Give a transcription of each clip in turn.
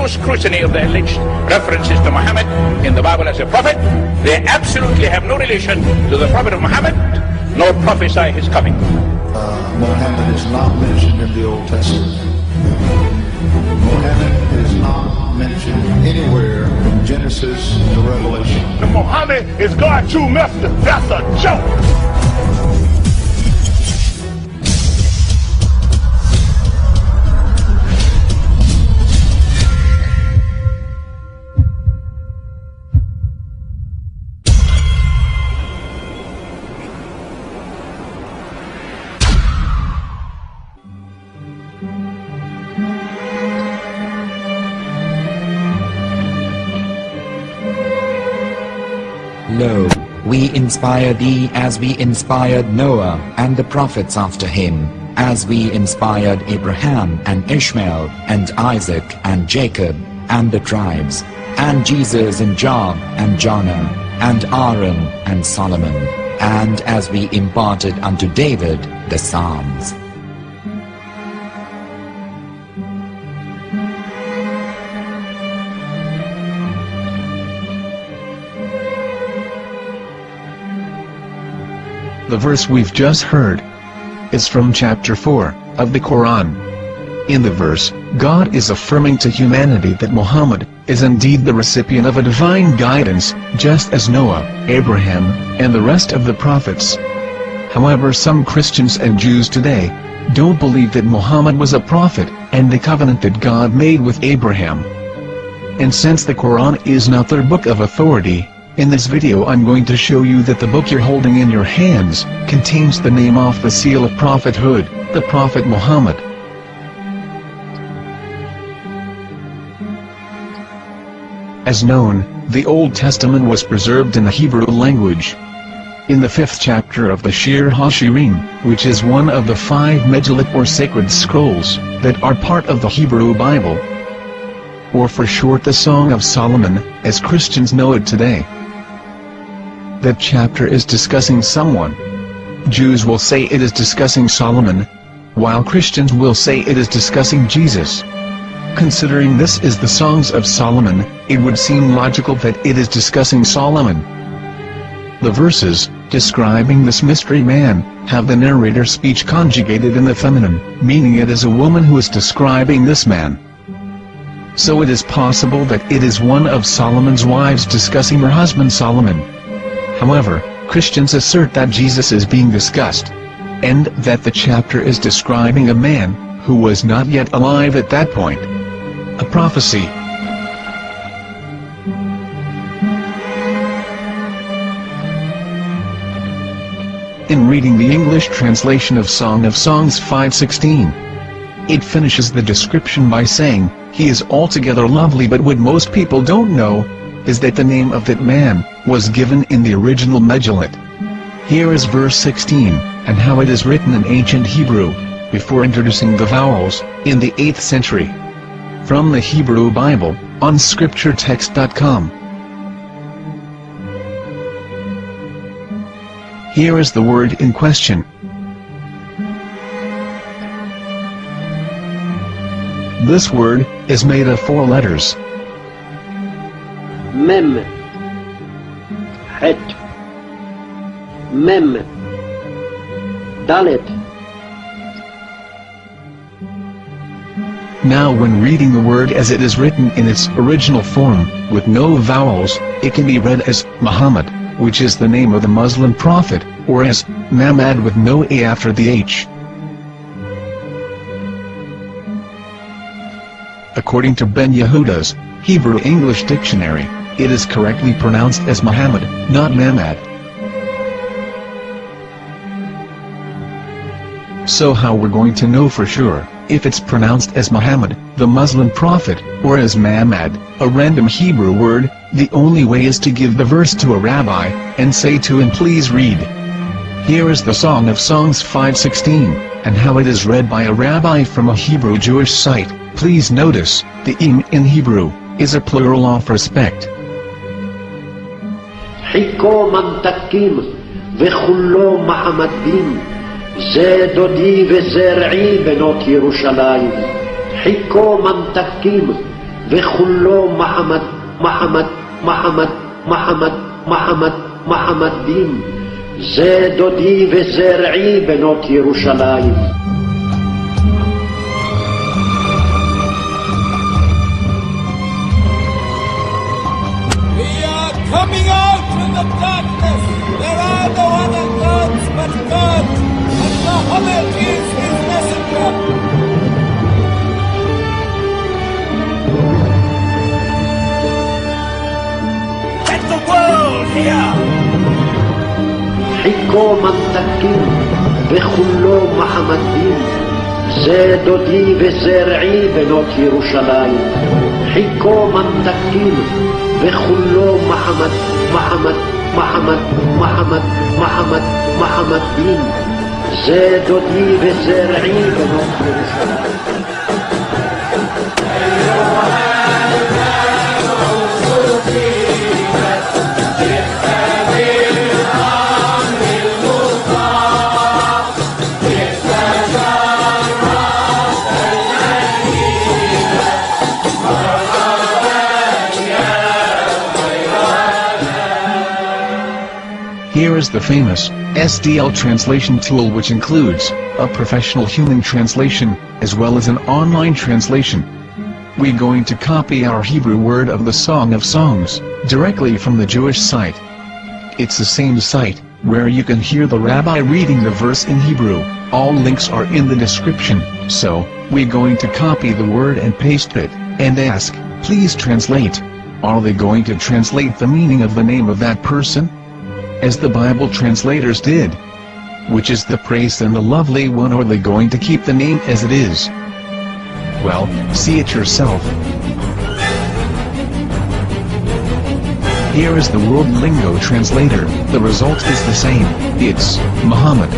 scrutiny of the alleged references to Muhammad in the Bible as a prophet, they absolutely have no relation to the prophet of Muhammad, nor prophesy his coming. Muhammad is not mentioned in the Old Testament. Muhammad is not mentioned anywhere from Genesis to Revelation. Muhammad is God's true messenger. That's a joke. Lo, we inspire thee as we inspired Noah and the prophets after him, as we inspired Abraham and Ishmael and Isaac and Jacob and the tribes, and Jesus and Job and Jonah and Aaron and Solomon, and as we imparted unto David the Psalms. The verse we've just heard is from chapter 4 of the Quran. In the verse, God is affirming to humanity that Muhammad is indeed the recipient of a divine guidance, just as Noah, Abraham, and the rest of the prophets. However, some Christians and Jews today don't believe that Muhammad was a prophet and the covenant that God made with Abraham. And since the Quran is not their book of authority, in this video I'm going to show you that the book you're holding in your hands contains the name off the seal of prophethood, the Prophet Muhammad. As known, the Old Testament was preserved in the Hebrew language. In the 5th chapter of the Shir HaShirim, which is one of the 5 Megillat or sacred scrolls that are part of the Hebrew Bible, or for short the Song of Solomon, as Christians know it today. That chapter is discussing someone. Jews will say it is discussing Solomon, while Christians will say it is discussing Jesus. Considering this is the Songs of Solomon, it would seem logical that it is discussing Solomon. The verses, describing this mystery man, have the narrator's speech conjugated in the feminine, meaning it is a woman who is describing this man. So it is possible that it is one of Solomon's wives discussing her husband Solomon. However, Christians assert that Jesus is being discussed, and that the chapter is describing a man who was not yet alive at that point. A prophecy. In reading the English translation of Song of Songs 5:16, it finishes the description by saying, "He is altogether lovely," but what most people don't know is that the name of that man was given in the original Megillat. Here is verse 16, and how it is written in ancient Hebrew, before introducing the vowels, in the 8th century. From the Hebrew Bible, on scripturetext.com. Here is the word in question. This word is made of 4 letters. Mem, Het, Mem, Dalet. Now when reading the word as it is written in its original form, with no vowels, it can be read as Muhammad, which is the name of the Muslim prophet, or as Mamad with no A after the H. According to Ben Yehuda's Hebrew English Dictionary, it is correctly pronounced as Muhammad, not Mamad. So how we're going to know for sure if it's pronounced as Muhammad, the Muslim prophet, or as Mamad, a random Hebrew word? The only way is to give the verse to a rabbi, and say to him, "Please read." Here is the Song of Songs 5:16, and how it is read by a rabbi from a Hebrew Jewish site. Please notice, the im in Hebrew is a plural of respect. Hiko mantakim vechullo Mahamadim ze dodi ve zer'i benot Yerushalayim. Hiko mantakim וכולו מחמד, מחמד, מחמד, מחמד, מחמד, מחמד דין. זה דודי וזרעי בנות ירושלים. Coming out from the darkness, there are no other gods but God, and Muhammad is his messenger. Let the world hear. חיכו ממתקים וכולו מחמד דין. זה דודי וזרעי בנות ירושלים. חיכו ממתקים וכולו מחמד, מחמד, מחמד, מחמד, מחמד, מחמד דין. זה דודי וזרעי בנות ירושלים. Here is the famous SDL translation tool, which includes a professional human translation, as well as an online translation. We're going to copy our Hebrew word of the Song of Songs, directly from the Jewish site. It's the same site, where you can hear the rabbi reading the verse in Hebrew. All links are in the description, so, we're going to copy the word and paste it, and ask, please translate. Are they going to translate the meaning of the name of that person? As the Bible translators did. Which is the praised and the lovely one, or are they going to keep the name as it is? Well, see it yourself. Here is the World Lingo translator. The result is the same. It's Muhammad.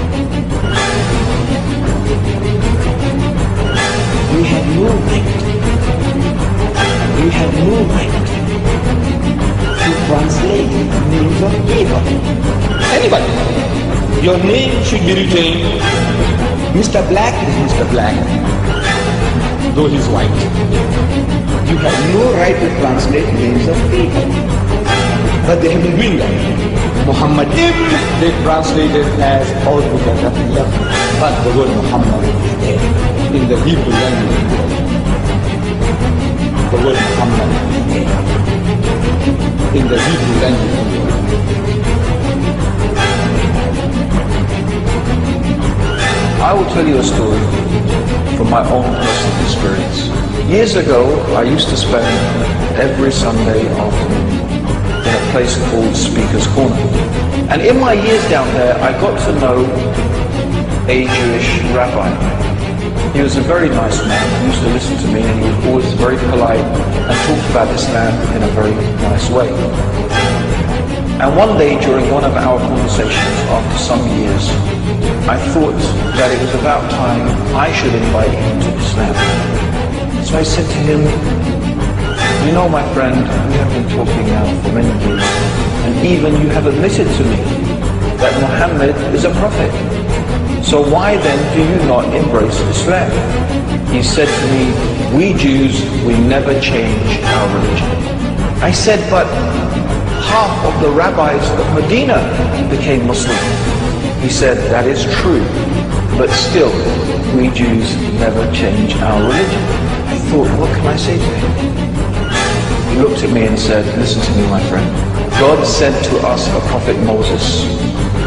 We have no right. We have no right to translate names of anybody. Anybody. Your name should be retained. Mr. Black is Mr. Black, though he's white. You have no right to translate names of people. But they have been doing that. Muhammad ibn, they translated as altogether left. But the word Muhammad is there in the Hebrew language. The word Muhammad is there in the Hebrew language. I will tell you a story from my own personal experience. Years ago, I used to spend every Sunday afternoon in a place called Speaker's Corner. And in my years down there, I got to know a Jewish rabbi. He was a very nice man. He used to listen to me, and he was always very polite and talked about Islam in a very nice way. And one day during one of our conversations after some years, I thought that it was about time I should invite him to Islam. So I said to him, you know, my friend, we have been talking now for many years, and even you have admitted to me that Muhammad is a prophet. So why then do you not embrace Islam? He said to me, we Jews, we never change our religion. I said, but half of the rabbis of Medina became Muslim. He said, that is true, but still, we Jews never change our religion. I thought, what can I say to him? He looked at me and said, listen to me, my friend. God sent to us a prophet Moses,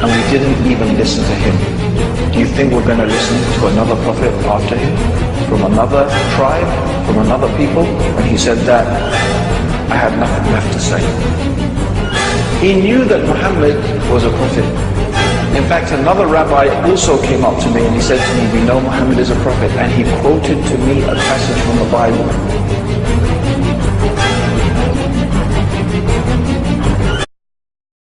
and we didn't even listen to him. Do you think we're going to listen to another prophet after him? From another tribe? From another people? When he said that, I had nothing left to say. He knew that Muhammad was a prophet. In fact, another rabbi also came up to me and he said to me, we know Muhammad is a prophet, and he quoted to me a passage from the Bible